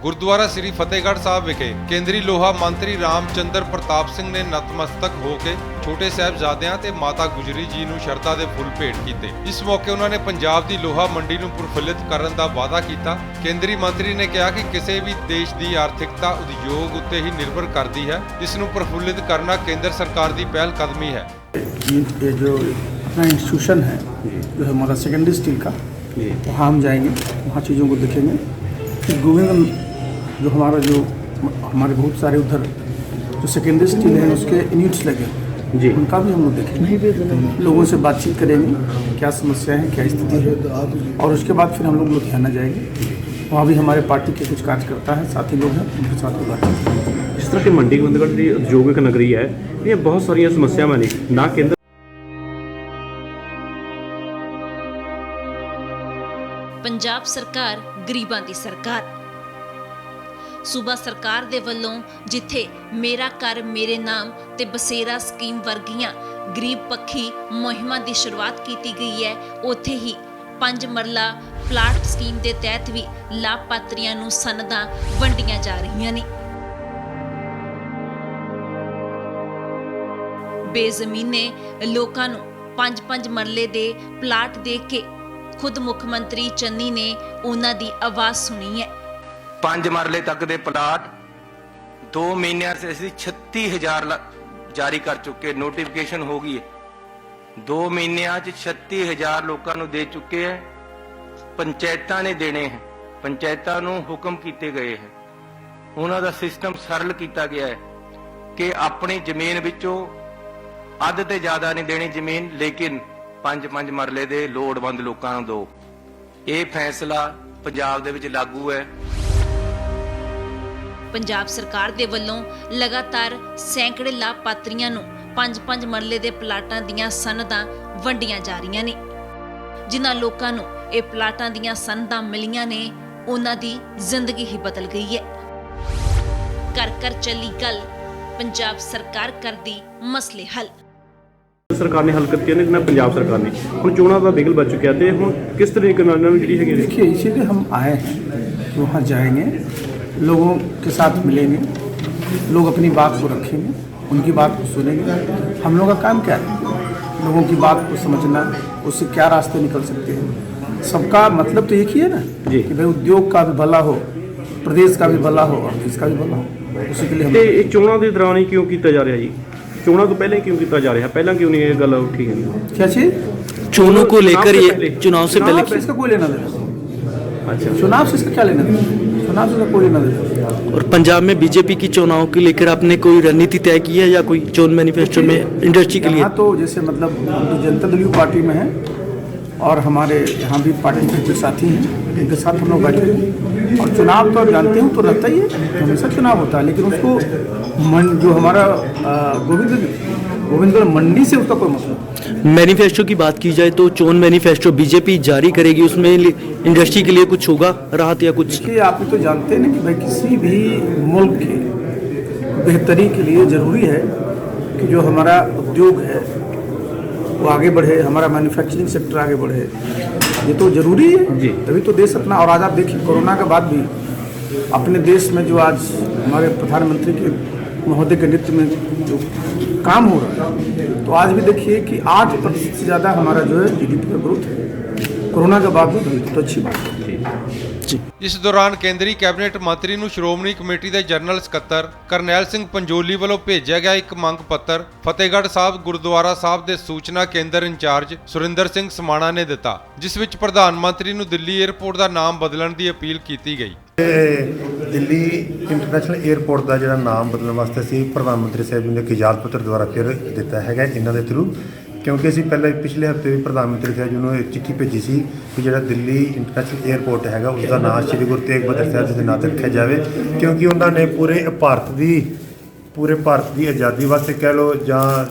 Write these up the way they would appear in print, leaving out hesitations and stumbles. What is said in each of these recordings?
ਗੁਰਦੁਆਰਾ ਸ੍ਰੀ ਫਤਿਹਗੜ੍ਹ ਸਾਹਿਬ ਵਿਖੇ ਕੇਂਦਰੀ ਲੋਹਾ ਮੰਤਰੀ ਰਾਮਚੰਦਰ ਪ੍ਰਤਾਪ ਸਿੰਘ ਨੇ ਨਤਮਸਤਕ ਹੋ ਕੇ ਛੋਟੇ ਸਾਹਿਬਜ਼ਾਦਿਆਂ ਤੇ ਮਾਤਾ ਗੁਜਰੀ ਜੀ ਨੂੰ ਸ਼ਰਧਾ ਦੇ ਫੁੱਲ ਭੇਟ ਕੀਤੇ। ਇਸ ਮੌਕੇ ਉਹਨਾਂ ਨੇ ਪੰਜਾਬ ਦੀ ਲੋਹਾ ਮੰਡੀ ਨੂੰ ਪ੍ਰਫੁੱਲਿਤ ਕਰਨ ਦਾ ਵਾਅਦਾ ਕੀਤਾ। ਕੇਂਦਰੀ ਮੰਤਰੀ ਨੇ ਕਿਹਾ ਕਿ ਕਿਸੇ ਵੀ ਦੇਸ਼ ਦੀ ਆਰਥਿਕਤਾ ਉਦਯੋਗ ਉੱਤੇ ਹੀ ਨਿਰਭਰ ਕਰਦੀ ਹੈ। ਇਸ ਨੂੰ ਪ੍ਰਫੁੱਲਿਤ ਕਰਨਾ ਕੇਂਦਰ सरकार की पहल कदमी है। ये जो अपना इंस्टीट्यूशन है जो है हमारा सेकेंडरी स्टील का, वहाँ हम जाएंगे, वहाँ चीज़ों को देखेंगे कि गोविंद जो हमारे बहुत सारे उधर जो सेकेंडरी स्टील है उसके यूनिट्स लगे जी, उनका भी हम लोग देखेंगे, लोगों से बातचीत करेंगे क्या समस्या है, क्या स्थिति है, और उसके बाद फिर हम लोग लुधियाना जाएंगे। वहाँ भी हमारे पार्टी के कुछ कार्यकर्ता हैं, साथी लोग हैं, उनके साथ भी बातचीत करेंगे। जिस तरह की मंडी गोविंदगढ़ की औद्योगिक नगरी है, ये बहुत सारी समस्यावां ने ना केंद्र पंजाब सरकार गरीबां दी सरकार। सूबा सरकार दे वल्लों जिथे मेरा घर मेरे नाम ते बसेरा स्कीम वर्गियां गरीब पक्षी मुहिमां दी शुरुआत की गई है, उत्थे ही 5 मरला प्लाट स्कीम के तहत भी लाभपात्रियों नूं सनदां वंडियां जा रही ने। बेजमीने लोकां नूं 5-5 मरले दे प्लाट दे के खुद मुख्यमंत्री चन्नी ने उन्हां दी आवाज़ सुनी है। 5 मरले तक दे प्लाट 2 महीनों से असीं 36,000 जारी कर चुके, नोटिफिकेशन हो गई है। 2 महीनों 36,000 लोगों को दे चुके हैं। पंचायतां ने देने हैं, पंचायतां नूं हुक्म किए गए हैं, उन्हां दा सिस्टम सरल किया गया है कि अपनी जमीन विचों अध ते ज्यादा नहीं देनी जमीन, लेकिन 5-5 मरले दे लोड़वंद लोगों को दो। ये फैसला पंजाब दे विच लागू है। पंजाब सरकार दे वल्लों लगातार सैकड़े लाभपात्रियों नूं 5-5 मरले दे प्लाटां दियां सनदां वंडियां जा रहीआं ने। जिन्हां लोकां नूं ਇਹ ਪਲਾਟਾਂ ਦੀਆਂ ਸੰਦਾਂ ਮਿਲੀਆਂ ਨੇ, ਉਹਨਾਂ ਦੀ ਜ਼ਿੰਦਗੀ ਹੀ ਬਦਲ ਗਈ ਹੈ। ਕਰ ਕਰ ਚੱਲੀ ਗੱਲ, ਪੰਜਾਬ ਸਰਕਾਰ ਕਰਦੀ ਮਸਲੇ ਹੱਲ। सरकार ने हल करती है ना पंजाब सरकार ने हम चोणों का बिगल बच चुका है, हम किस तरीके जी देखिए इसीलिए हम आए हैं कि वहाँ जाएंगे, लोगों के साथ मिलेंगे, लोग अपनी बात को रखेंगे, उनकी बात को सुनेंगे। हम लोगों का काम क्या है? लोगों की बात को समझना, उससे क्या रास्ते निकल सकते हैं। सबका मतलब तो एक ही है ना कि भाई उद्योग का भी भला हो, प्रदेश का भी भला हो और देश का भी भला हो। उसी के लिए हम चोणों के दौरान ही क्यों किया जा रहा जी? चोणों तो पहले क्यों किया जा रहा है? पहला क्यों नहीं ये गल उठी है? क्या चीज? चुनाव को लेकर ये चुनाव से पहले इसका कोई लेना देना। अच्छा, चुनाव से इसका क्या लेना देना? चुनाव से कोई लेना देना। और पंजाब में बीजेपी की चुनाव को लेकर आपने कोई रणनीति तय की है या कोई चोन मैनिफेस्टो में इंडस्ट्री के लिए? तो जैसे मतलब जनता दल पार्टी में है और हमारे यहाँ भी पार्टी के कुछ साथी हैं, इनके साथ हम लोग बैठे हैं। और चुनाव तो जानते हो तो रहता ही है, हमेशा चुनाव होता है, लेकिन उसको जो हमारा गोविंदगढ़ मंडी से उसका कोई मतलब। मैनिफेस्टो की बात की जाए तो चोन मैनिफेस्टो बीजेपी जारी करेगी, उसमें इंडस्ट्री के लिए कुछ होगा राहत या कुछ? देखिए आप तो जानते हैं ना कि भाई किसी भी मुल्क की बेहतरी के लिए ज़रूरी है कि जो हमारा उद्योग है वो आगे बढ़े, हमारा मैन्युफैक्चरिंग सेक्टर आगे बढ़े, ये तो ज़रूरी है जी। तभी तो देश अपना, और आज आप देखिए कोरोना के बाद भी अपने देश में जो आज हमारे प्रधानमंत्री के महोदय के नेतृत्व में जो काम हो रहा है, तो आज भी देखिए कि 8% से ज़्यादा हमारा जो है GDP का ग्रोथ है कोरोना के बाद भी, तो अच्छी बात है। इस दौरान केंद्रीय कैबिनेट मंत्री ਨੂੰ ਸ਼੍ਰੋਮਣੀ ਕਮੇਟੀ ਦੇ ਜਨਰਲ ਸਕੱਤਰ ਕਰਨੈਲ ਸਿੰਘ ਪੰਜੋਲੀ ਵੱਲੋਂ ਭੇਜਿਆ ਗਿਆ ਇੱਕ ਮੰਗ ਪੱਤਰ ਫਤਿਹਗੜ੍ਹ ਸਾਹਿਬ ਗੁਰਦੁਆਰਾ ਸਾਹਿਬ ਦੇ ਸੂਚਨਾ ਕੇਂਦਰ ਇੰਚਾਰਜ ਸੁਰਿੰਦਰ ਸਿੰਘ ਸਮਾਣਾ ਨੇ ਦਿੱਤਾ, ਜਿਸ ਵਿੱਚ ਪ੍ਰਧਾਨ ਮੰਤਰੀ ਨੂੰ ਦਿੱਲੀ 에ਅਰਪੋਰਟ ਦਾ ਨਾਮ ਬਦਲਣ ਦੀ ਅਪੀਲ ਕੀਤੀ ਗਈ। ਦਿੱਲੀ ਇੰਟਰਨੈਸ਼ਨਲ 에ਅਰਪੋਰਟ ਦਾ ਜਿਹੜਾ ਨਾਮ ਬਦਲਣ ਵਾਸਤੇ ਅਸੀਂ ਪ੍ਰਧਾਨ ਮੰਤਰੀ ਸਾਹਿਬ ਜੀ ਨੇ ਇੱਕ ਇਜਾਜ਼ਤ ਪੱਤਰ ਦੁਆਰਾ ਫਿਰ ਦਿੱਤਾ ਹੈਗਾ ਇਹਨਾਂ ਦੇ ਥਰੂ, क्योंकि असीं पहले पिछले हफ्ते भी प्रधानमंत्री साहब जी ने चिट्ठी भेजी सी कि जो दिल्ली इंटरनेशनल एयरपोर्ट है उसका नाम श्री गुरु तेग बहादुर साहब जी के नाम से रखा जाए, क्योंकि उन्होंने पूरे भारत की आज़ादी वास्ते कह लो या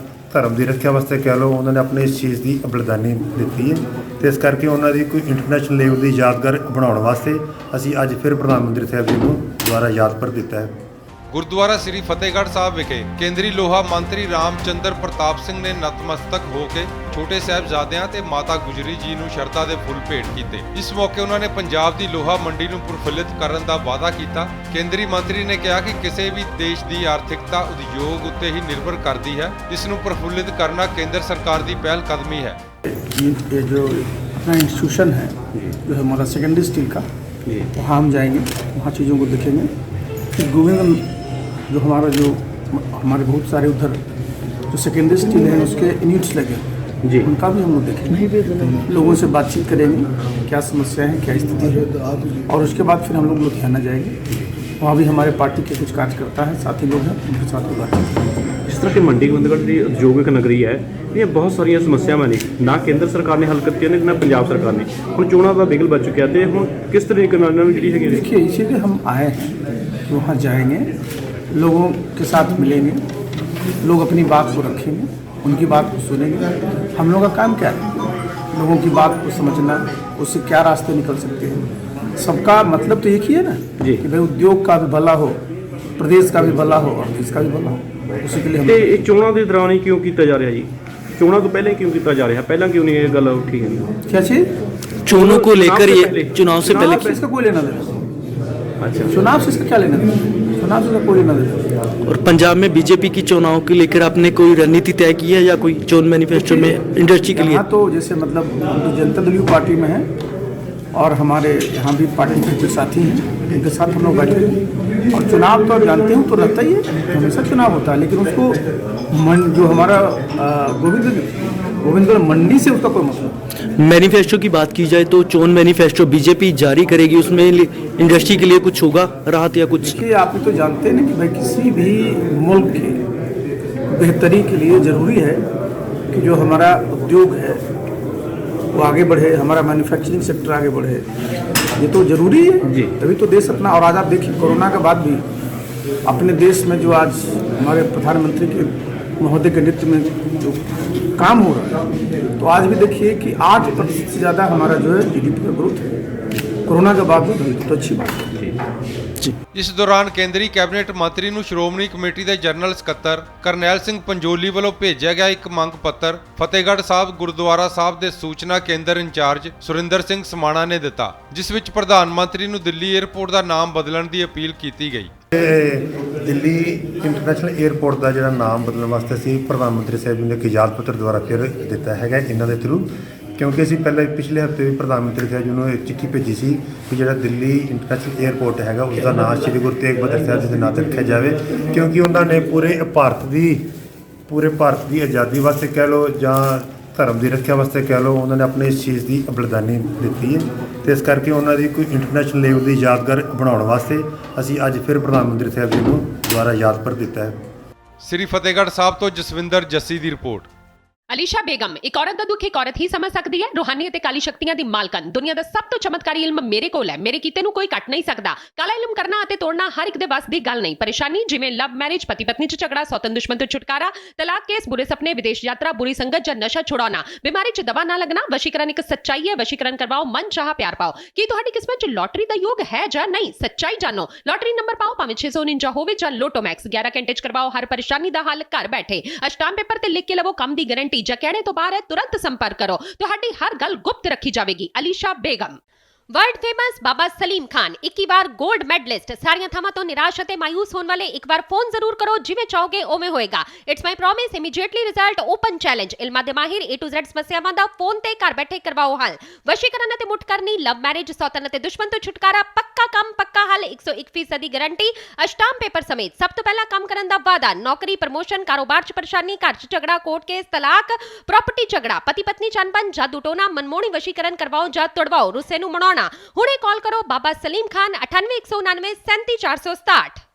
धर्म की रक्षा वास्ते कह लो, उन्होंने अपने इस चीज़ की बलिदानी दी है। तो इस करके उन्होंने कोई इंटरनेशनल लेवल की यादगार बनाने वास्ते असीं अज फिर प्रधानमंत्री साहब जी को दोबारा याद पर दिता है। ਗੁਰਦੁਆਰਾ ਸ੍ਰੀ ਫਤਿਹਗੜ੍ਹ ਸਾਹਿਬ ਵਿਖੇ ਕੇਂਦਰੀ ਲੋਹਾ ਮੰਤਰੀ ਰਾਮਚੰਦਰ ਪ੍ਰਤਾਪ ਸਿੰਘ ਨੇ ਨਤਮਸਤਕ ਹੋ ਕੇ ਛੋਟੇ ਸਾਹਿਬਜ਼ਾਦਿਆਂ ਤੇ ਮਾਤਾ ਗੁਜਰੀ ਜੀ ਨੂੰ ਸ਼ਰਧਾ ਦੇ ਫੁੱਲ ਭੇਟ ਕੀਤੇ। ਇਸ ਮੌਕੇ ਉਹਨਾਂ ਨੇ ਪੰਜਾਬ ਦੀ ਲੋਹਾ ਮੰਡੀ ਨੂੰ ਪ੍ਰਫੁੱਲਿਤ ਕਰਨ ਦਾ ਵਾਅਦਾ ਕੀਤਾ। ਕੇਂਦਰੀ ਮੰਤਰੀ ਨੇ ਕਿਹਾ ਕਿ ਕਿਸੇ ਵੀ ਦੇਸ਼ ਦੀ ਆਰਥਿਕਤਾ ਉਦਯੋਗ ਉੱਤੇ ਹੀ ਨਿਰਭਰ ਕਰਦੀ ਹੈ। ਇਸ ਨੂੰ ਪ੍ਰਫੁੱਲਿਤ ਕਰਨਾ ਕੇਂਦਰ ਸਰਕਾਰ ਦੀ ਪਹਿਲ ਕਦਮੀ ਹੈ। ये जो अपना इंस्टीट्यूशन है जो है हमारा सेकेंडरी स्टील का, वहाँ हम जाएंगे, वहाँ चीज़ों को देखेंगे कि गोविंद जो हमारे बहुत सारे उधर जो सेकेंडरी स्टील है उसके यूनिट्स लगे जी, उनका भी हम लोग देखेंगे, लोगों से बातचीत करेंगे क्या समस्या है, क्या स्थिति है, और उसके बाद फिर हम लोग लुधियाना जाएंगे। वहाँ भी हमारे पार्टी के कुछ कार्यकर्ता हैं, साथी लोग हैं, उनके साथ भी बातचीत करेंगे। जिस तरह की मंडी गोविंदगढ़ की औद्योगिक नगरी है, ये बहुत सारिया समस्यावां ने ना केंद्र सरकार ने हल करती ने ना पंजाब सरकार ने। हुण चोणां दा बिगल बच चुकिया ते हुण किस तरीके नाल इन्हां नूं जिहड़ी हैगी देखिए इसीलिए हम आए हैं कि वहाँ जाएंगे, लोगों के साथ मिलेंगे, लोग अपनी बात को रखेंगे, उनकी बात को सुनेंगे। हम लोगों का काम क्या है? लोगों की बात को समझना, उससे क्या रास्ते निकल सकते हैं। सबका मतलब तो एक ही है ना जी, कि भाई उद्योग का भी भला हो, प्रदेश का भी भला हो और देश का भी भला हो। उसी के लिए हम ਤੇ ਇਹ ਚੋਣਾਂ ਦੇ ਦੌਰਾਨ ਹੀ ਕਿਉਂ ਕੀਤਾ ਜਾ ਰਿਹਾ ਜੀ? ਚੋਣਾਂ ਤੋਂ ਪਹਿਲਾਂ ਹੀ क्यों ਕੀਤਾ जा रहा? ਪਹਿਲਾਂ क्यों नहीं ये गल उठी है? क्या चीज चुनाव को लेकर ये चुनाव से पहले चुनाव इसका कोई लेना देना, अच्छा, चुनाव से इसका क्या लेना देना, चुनाव से इसका कोई लेना देना। और पंजाब में बीजेपी की चुनाव को लेकर आपने कोई रणनीति तय की है या कोई चोन मैनिफेस्टो में इंडस्ट्री के लिए? यहाँ तो जैसे मतलब हम तो जनता दल पार्टी में है और हमारे यहाँ भी पार्टी के कुछ साथी हैं, उनके साथ हम लोग बैठे हैं। और चुनाव तो जानते हो तो रहता ही है, हमेशा चुनाव होता है, लेकिन उसको जो हमारा गोविंदगढ़ मंडी से उसका कोई मतलब। मैनिफेस्टो की बात की जाए तो चोन मैनिफेस्टो बीजेपी जारी करेगी, उसमें इंडस्ट्री के लिए कुछ होगा राहत या कुछ? देखिए आप तो जानते हैं ना कि भाई किसी भी मुल्क की बेहतरी के लिए ज़रूरी है कि जो हमारा उद्योग है वो आगे बढ़े, हमारा मैन्युफैक्चरिंग सेक्टर आगे बढ़े, ये तो ज़रूरी है जी। तभी तो देश अपना। और आज आप देखिए कोरोना के बाद भी अपने देश में जो आज हमारे प्रधानमंत्री के महोदय के नेतृत्व में जो काम हो रहा है, तो आज भी देखिए कि 8% से ज़्यादा हमारा जो है GDP का ग्रोथ है कोरोना के बावजूद, तो अच्छी बात है। ਇਸ ਦੌਰਾਨ ਕੇਂਦਰੀ ਕੈਬਨਿਟ ਮੰਤਰੀ ਨੂੰ ਸ਼੍ਰੋਮਣੀ ਕਮੇਟੀ ਦੇ ਜਨਰਲ ਸਕੱਤਰ ਕਰਨੈਲ ਸਿੰਘ ਪੰਜੋਲੀ ਵੱਲੋਂ ਭੇਜਿਆ ਗਿਆ ਇੱਕ ਮੰਗ ਪੱਤਰ ਫਤਿਹਗੜ੍ਹ ਸਾਹਿਬ ਗੁਰਦੁਆਰਾ ਸਾਹਿਬ ਦੇ ਸੂਚਨਾ ਕੇਂਦਰ ਇੰਚਾਰਜ ਸੁਰਿੰਦਰ ਸਿੰਘ ਸਮਾਣਾ ਨੇ ਦਿੱਤਾ, ਜਿਸ ਵਿੱਚ ਪ੍ਰਧਾਨ ਮੰਤਰੀ ਨੂੰ ਦਿੱਲੀ 에ਅਰਪੋਰਟ ਦਾ ਨਾਮ ਬਦਲਣ ਦੀ ਅਪੀਲ ਕੀਤੀ ਗਈ। ਦਿੱਲੀ ਇੰਟਰਨੈਸ਼ਨਲ 에ਅਰਪੋਰਟ ਦਾ ਜਿਹੜਾ ਨਾਮ ਬਦਲਣ ਵਾਸਤੇ ਅਸੀਂ ਪ੍ਰਧਾਨ ਮੰਤਰੀ ਸਾਹਿਬ ਜੀ ਨੇ ਇੱਕ ਇਜਾਜ਼ਤ ਪੱਤਰ ਦੁਆਰਾ ਫਿਰ ਦਿੱਤਾ ਹੈਗਾ ਇਹਨਾਂ ਦੇ ਥਰੂ, ਕਿਉਂਕਿ ਅਸੀਂ ਪਹਿਲਾਂ ਪਿਛਲੇ ਹਫ਼ਤੇ ਵੀ ਪ੍ਰਧਾਨ ਮੰਤਰੀ ਸਾਹਿਬ ਜੀ ਨੂੰ ਇੱਕ ਚਿੱਠੀ ਭੇਜੀ ਸੀ ਕਿ ਜਿਹੜਾ ਦਿੱਲੀ ਇੰਟਰਨੈਸ਼ਨਲ 에ਅਰਪੋਰਟ ਹੈਗਾ ਉਸ ਦਾ ਨਾਮ ਸ਼੍ਰੀ ਗੁਰੂ ਤੇਗ ਬਹਾਦਰ ਸਾਹਿਬ ਜੀ ਦੇ ਨਾਂ 'ਤੇ ਰੱਖਿਆ ਜਾਵੇ, ਕਿਉਂਕਿ ਉਹਨਾਂ ਨੇ ਪੂਰੇ ਭਾਰਤ ਦੀ ਆਜ਼ਾਦੀ ਵਾਸਤੇ ਕਹਿ ਲਓ ਜਾਂ ਧਰਮ ਦੀ ਰੱਖਿਆ ਵਾਸਤੇ ਕਹਿ ਲਓ, ਉਹਨਾਂ ਨੇ ਆਪਣੇ ਇਸ ਚੀਜ਼ ਦੀ ਬਲਿਦਾਨੀ ਦਿੱਤੀ ਹੈ। ਤੇ ਇਸ ਕਰਕੇ ਉਹਨਾਂ ਦੀ ਕੋਈ ਇੰਟਰਨੈਸ਼ਨਲ ਲੈਵਲ ਦੀ ਯਾਦਗਾਰ ਬਣਾਉਣ ਵਾਸਤੇ ਅਸੀਂ ਅੱਜ ਫਿਰ ਪ੍ਰਧਾਨ ਮੰਤਰੀ ਸਾਹਿਬ ਜੀ ਨੂੰ ਦੁਬਾਰਾ ਯਾਦ ਪਰ ਦਿੱਤਾ ਹੈ। ਸ੍ਰੀ ਫਤਿਹਗੜ੍ਹ ਸਾਹਿਬ ਤੋਂ ਜਸਵਿੰਦਰ ਜੱਸੀ ਦੀ ਰਿਪੋर्ट। ਅਲੀਸ਼ਾ ਬੇਗਮ ਇੱਕ ਔਰਤ ਦਾ ਦੁੱਖ ਇੱਕ ਔਰਤ ਹੀ ਸਮਝ ਸਕਦੀ ਹੈ। ਰੂਹਾਨੀ ਅਤੇ ਕਾਲੀ ਸ਼ਕਤੀਆਂ ਦੀ ਮਾਲਕਨ, ਦੁਨੀਆ ਦਾ ਸਭ ਤੋਂ ਚਮਤਕਾਰੀ ਇਲਮ ਮੇਰੇ ਕੋਲ ਹੈ, ਮੇਰੇ ਕੀਤੇ ਨੂੰ ਕੋਈ ਕੱਟ ਨਹੀਂ ਸਕਦਾ। ਕਾਲਾ ਇਲਮ ਕਰਨਾ ਅਤੇ ਤੋੜਨਾ ਹਰ ਇੱਕ ਦੇ ਵੱਸ ਦੀ ਗੱਲ ਨਹੀਂ। ਪਰੇਸ਼ਾਨੀ ਜਿਵੇਂ ਲਵ ਮੈਰਿਜ, ਪਤੀ ਪਤਨੀ 'ਚ ਝਗੜਾ, ਸੌਤਨ ਦੁਸ਼ਮਣ ਤੋਂ ਛੁਟਕਾਰਾ, ਤਲਾਕ ਕੇਸ, ਬੁਰੇ ਸੁਪਨੇ, ਵਿਦੇਸ਼ ਯਾਤਰਾ, ਬੁਰੀ ਸੰਗਤ ਜਾਂ ਨਸ਼ਾ ਛੁਡਾਉਣਾ, ਬਿਮਾਰੀ 'ਚ ਦਵਾ ਨਾ ਲੱਗਣਾ। ਵਸ਼ੀਕਰਨ ਇੱਕ ਸੱਚਾਈ ਹੈ, ਵਸ਼ੀਕਰਨ ਕਰਵਾਓ, ਮਨ ਚਾਹਾ ਪਿਆਰ ਪਾਓ। ਕੀ ਤੁਹਾਡੀ ਕਿਸਮਤ 'ਚ ਲੋਟਰੀ ਦਾ ਯੋਗ ਹੈ ਜਾਂ ਨਹੀਂ? ਸੱਚਾਈ ਜਾਣੋ। ਲੋਟਰੀ ਨੰਬਰ ਪਾਓ, ਭਾਵੇਂ 649 ਹੋਵੇ ਜਾਂ ਲੋਟੋ ਮੈਕਸ। 11 ਘੰਟੇ 'ਚ ਕਰਵਾਓ ਹਰ ਪਰੇਸ਼ਾਨੀ ਦਾ ਹੱਲ ਘਰ ਬੈਠੇ। ਅਸ਼ਟਾਮ ਪੇਪਰ ਤੇ ਲਿਖ ਕੇ ਲਵੋ ਕੰਮ ਦੀ ਗਾਰੰਟੀ। ਜਾਂ ਕਹਿਣੇ ਤੋਂ ਬਾਹਰ तुरंत संपर्क करो, ਤੁਹਾਡੀ ਹਰ ਗੱਲ ਗੁਪਤ ਰੱਖੀ ਜਾਵੇਗੀ। ਅਲੀਸ਼ਾ ਬੇਗਮ। वर्ल्ड फेमस बाबा सलीम खान 21 ਵਾਰ गोल्ड मेडलिस्ट। ਸਾਰੀਆਂ ਥਾਵਾਂ ਤੋਂ ਨਿਰਾਸ਼ ਅਤੇ ਮਾਇੂਸ ਹੋਣ ਵਾਲੇ ਇੱਕ ਵਾਰ ਫੋਨ ਜ਼ਰੂਰ ਕਰੋ, ਜਿਵੇਂ ਚਾਹੋਗੇ ਉਵੇਂ ਹੋਏਗਾ। It's my promise, immediately result, open challenge. ਇਲਮਾਂ ਦੇ ਮਾਹਿਰ A to Z ਸਮੱਸਿਆਵਾਂ ਦਾ ਫੋਨ ਤੇ ਘਰ ਬੈਠੇ ਕਰਵਾਓ ਹੱਲ। ਵਸ਼ੀਕਰਨ ਅਤੇ ਮੁੱਠ ਕਰਨੀ, ਲਵ ਮੈਰਿਜ, ਸੌਤਨ ਅਤੇ ਦੁਸ਼ਮਣ ਤੋਂ ਛੁਟਕਾਰਾ, ਪੱਕਾ ਕੰਮ ਪੱਕਾ ਹੱਲ, 101% ਦੀ ਗਾਰੰਟੀ। ਅਸ਼ਟਾਮ ਪੇਪਰ ਸਮੇਤ ਸਭ ਤੋਂ ਪਹਿਲਾਂ ਕੰਮ ਕਰਨ ਦਾ ਵਾਅਦਾ। ਨੌਕਰੀ, ਪ੍ਰਮੋਸ਼ਨ, ਕਾਰੋਬਾਰ 'ਚ ਪਰੇਸ਼ਾਨੀ, ਘਰ 'ਚ ਝਗੜਾ, ਕੋਰਟ ਕੇਸ, ਤਲਾਕ, ਪ੍ਰਾਪਰਟੀ ਝਗੜਾ, ਪਤੀ ਪਤਨੀ 'ਚ ਅਣਬਣ, ਜਾਦੂ ਟੋਨਾ, ਮਨਮੋਹਣੀ ਵਸ਼ੀਕਰਨ ਕਰਵਾਓ ਜਾਂ ਤੁੜਵਾਓ, ਰੁੱਸੇ ਨੂੰ ਮਨਾਉਣਾ। ਹੁਣੇ ਕਾਲ ਕਰੋ ਬਾਬਾ ਸਲੀਮ ਖਾਨ 98 199 37 467।